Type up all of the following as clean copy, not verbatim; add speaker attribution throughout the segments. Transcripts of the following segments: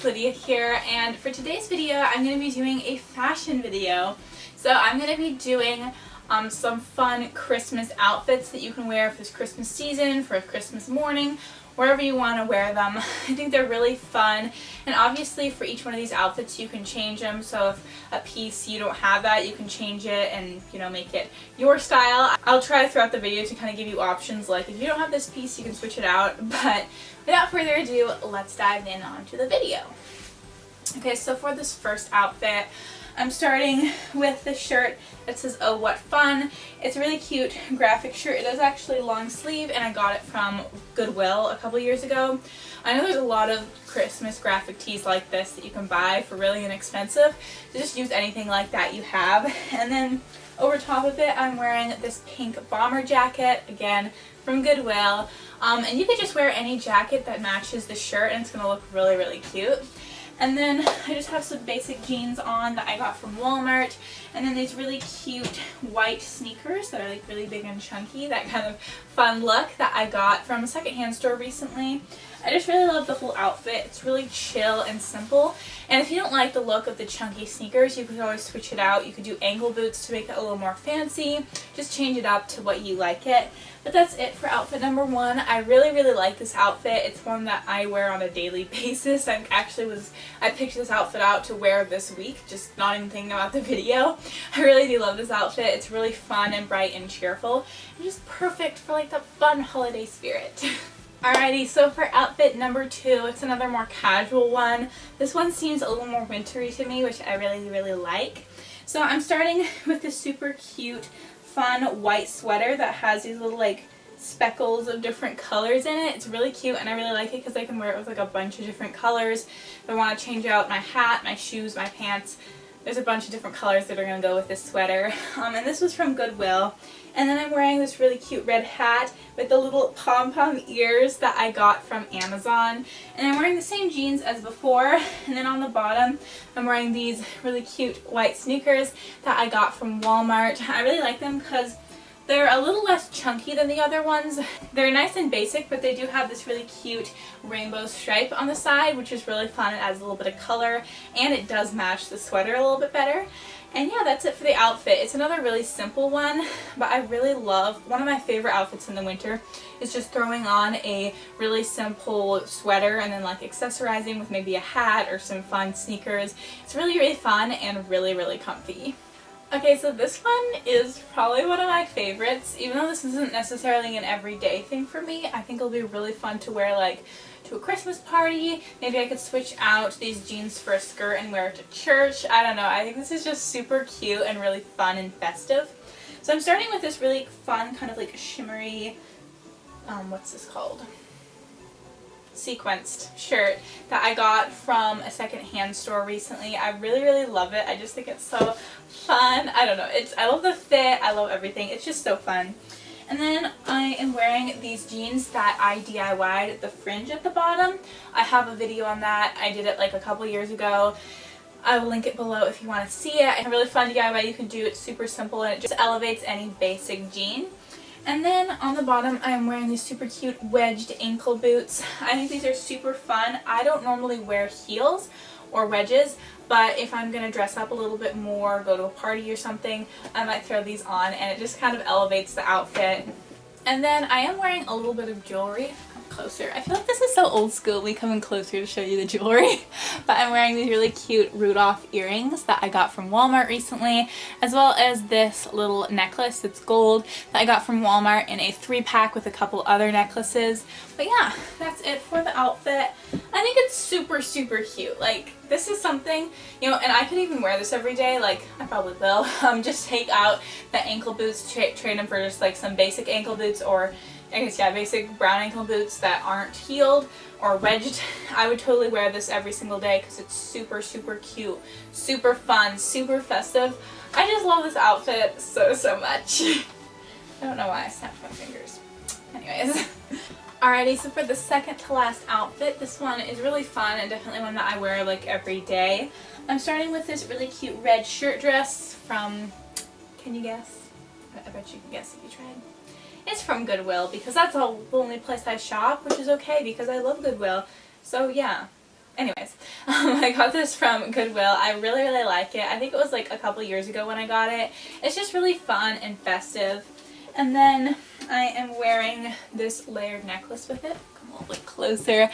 Speaker 1: Lydia here, and for today's video I'm going to be doing a fashion video. So I'm going to be doing some fun Christmas outfits that you can wear for this Christmas season, for a Christmas morning, wherever you want to wear them. I think they're really fun, and obviously for each one of these outfits you can change them, so if a piece you don't have that, you can change it and, you know, make it your style. I'll try throughout the video to kind of give you options, like if you don't have this piece you can switch it out, but without further ado, let's dive in onto the video. Okay, so for this first outfit, I'm starting with the shirt that says "Oh What Fun." It's a really cute graphic shirt. It is actually long sleeve and I got it from Goodwill a couple years ago. I know there's a lot of Christmas graphic tees like this that you can buy for really inexpensive. So just use anything like that you have. And then over top of it I'm wearing this pink bomber jacket, again from Goodwill. And you could just wear any jacket that matches the shirt and it's going to look really, really cute. And then I just have some basic jeans on that I got from Walmart, and then these really cute white sneakers that are like really big and chunky, that kind of fun look that I got from a secondhand store recently. I just really love the whole outfit. It's really chill and simple, and if you don't like the look of the chunky sneakers, you could always switch it out. You could do ankle boots to make it a little more fancy, just change it up to what you like it. But that's it for outfit number one. I really, really like this outfit. It's one that I wear on a daily basis. I picked this outfit out to wear this week, just not even thinking about the video. I really do love this outfit. It's really fun and bright and cheerful, and just perfect for like the fun holiday spirit. Alrighty, so for outfit number two, it's another more casual one. This one seems a little more wintry to me, which I really, really like. So I'm starting with this super cute, fun white sweater that has these little like speckles of different colors in it. It's really cute and I really like it because I can wear it with like a bunch of different colors. If I want to change out my hat, my shoes, my pants, there's a bunch of different colors that are going to go with this sweater. And this was from Goodwill. And then I'm wearing this really cute red hat with the little pom-pom ears that I got from Amazon. And I'm wearing the same jeans as before. And then on the bottom, I'm wearing these really cute white sneakers that I got from Walmart. I really like them because they're a little less chunky than the other ones. They're nice and basic, but they do have this really cute rainbow stripe on the side, which is really fun. It adds a little bit of color, and it does match the sweater a little bit better. And yeah, that's it for the outfit. It's another really simple one, but I really love, one of my favorite outfits in the winter is just throwing on a really simple sweater and then like accessorizing with maybe a hat or some fun sneakers. It's really, really fun and really, really comfy. Okay, so this one is probably one of my favorites. Even though this isn't necessarily an everyday thing for me, I think it'll be really fun to wear like to a Christmas party. Maybe I could switch out these jeans for a skirt and wear it to church. I don't know. I think this is just super cute and really fun and festive. So I'm starting with this really fun kind of like shimmery, what's this called? Sequenced shirt that I got from a secondhand store recently. I really, really love it. I just think it's so fun. I don't know. I love the fit. I love everything. It's just so fun. And then I am wearing these jeans that I DIY'd the fringe at the bottom. I have a video on that. I did it like a couple years ago. I will link it below if you want to see it. It's a really fun DIY you can do. It's super simple and it just elevates any basic jean. And then on the bottom I'm wearing these super cute wedged ankle boots. I think these are super fun. I don't normally wear heels or wedges, but if I'm going to dress up a little bit more, go to a party or something, I might throw these on and it just kind of elevates the outfit. And then I am wearing a little bit of jewelry. Come closer. I feel like this is so old school, me coming closer to show you the jewelry. But I'm wearing these really cute Rudolph earrings that I got from Walmart recently, as well as this little necklace that's gold that I got from Walmart in a 3-pack with a couple other necklaces. But yeah, that's it for the outfit. I think it's super, super cute. Like, this is something, you know, and I could even wear this every day. Like, I probably will. Just take out the ankle boots, trade them for just like some basic ankle boots, or I guess, yeah, basic brown ankle boots that aren't heeled or wedged. I would totally wear this every single day because it's super, super cute, super fun, super festive. I just love this outfit so, so much. I don't know why I snapped my fingers. Anyways. Alrighty, so for the second to last outfit, this one is really fun and definitely one that I wear like every day. I'm starting with this really cute red shirt dress from, can you guess? I bet you can guess if you tried. It's from Goodwill because that's the only place I shop, which is okay because I love Goodwill. So yeah, anyways, I got this from Goodwill. I really, really like it. I think it was like a couple years ago when I got it. It's just really fun and festive. And then I am wearing this layered necklace with it. Come a little bit closer.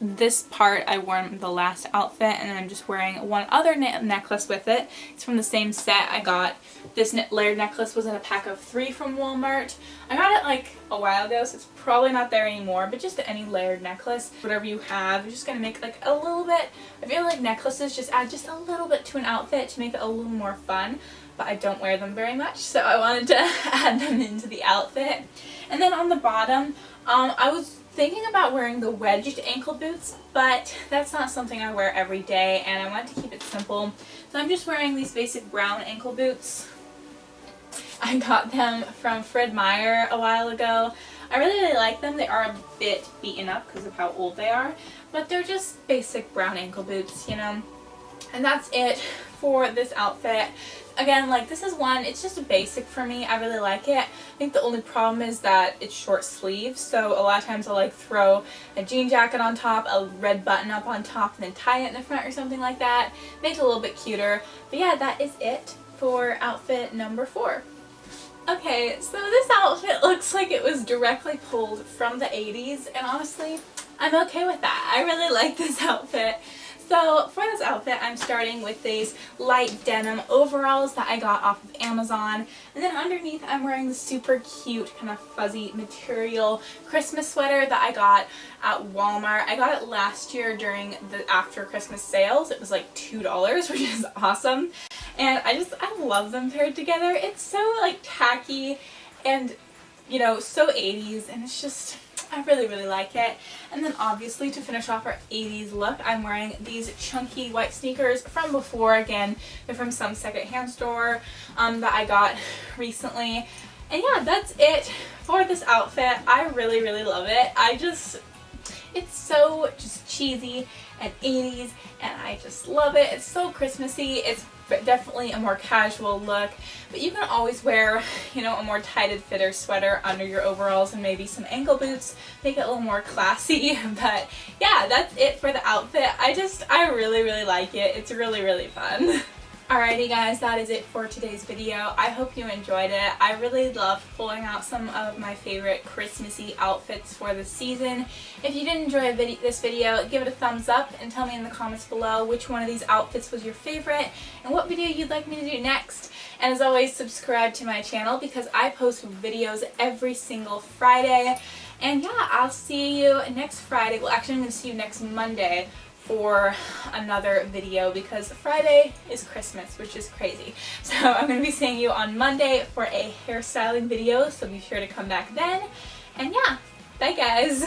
Speaker 1: This part I wore in the last outfit, and I'm just wearing one other necklace with it. It's from the same set. I got this layered necklace was in a pack of 3 from Walmart. I got it like a while ago, so it's probably not there anymore, but just any layered necklace, whatever you have, you're just gonna make like a little bit. I feel like necklaces just add just a little bit to an outfit to make it a little more fun, but I don't wear them very much, so I wanted to add them into the outfit. And then on the bottom, I was thinking about wearing the wedged ankle boots, but that's not something I wear every day, and I wanted to keep it simple. So I'm just wearing these basic brown ankle boots. I got them from Fred Meyer a while ago. I really, really like them. They are a bit beaten up because of how old they are, but they're just basic brown ankle boots, you know. And that's it for this outfit. Again, like, this is one, it's just a basic for me. I really like it. I think the only problem is that it's short sleeves, so a lot of times I'll like throw a jean jacket on top, a red button up on top, and then tie it in the front or something like that. Makes it a little bit cuter. But yeah, that is it for outfit number 4. Okay, so this outfit looks like it was directly pulled from the 80s, and honestly, I'm okay with that. I really like this outfit. So for this outfit, I'm starting with these light denim overalls that I got off of Amazon. And then underneath, I'm wearing the super cute kind of fuzzy material Christmas sweater that I got at Walmart. I got it last year during the after Christmas sales. It was like $2, which is awesome. And I love them paired together. It's so like tacky and, you know, so 80s, and it's just, I really, really like it. And then obviously to finish off our 80s look, I'm wearing these chunky white sneakers from before. Again, they're from some secondhand store that I got recently. And yeah, that's it for this outfit. I really, really love it. It's so just cheesy and 80s, and I just love it. It's so Christmassy. It's definitely a more casual look, but you can always wear, you know, a more tighted fitter sweater under your overalls and maybe some ankle boots, make it a little more classy. But yeah, that's it for the outfit. I really, really like it. It's really, really fun. Alrighty guys, that is it for today's video. I hope you enjoyed it. I really love pulling out some of my favorite Christmassy outfits for the season. If you did enjoy this video, give it a thumbs up and tell me in the comments below which one of these outfits was your favorite and what video you'd like me to do next. And as always, subscribe to my channel because I post videos every single Friday. And yeah, I'll see you next Friday. Well, actually I'm going to see you next Monday for another video because Friday is Christmas, which is crazy. So I'm going to be seeing you on Monday for a hairstyling video, so be sure to come back then. And yeah, bye guys!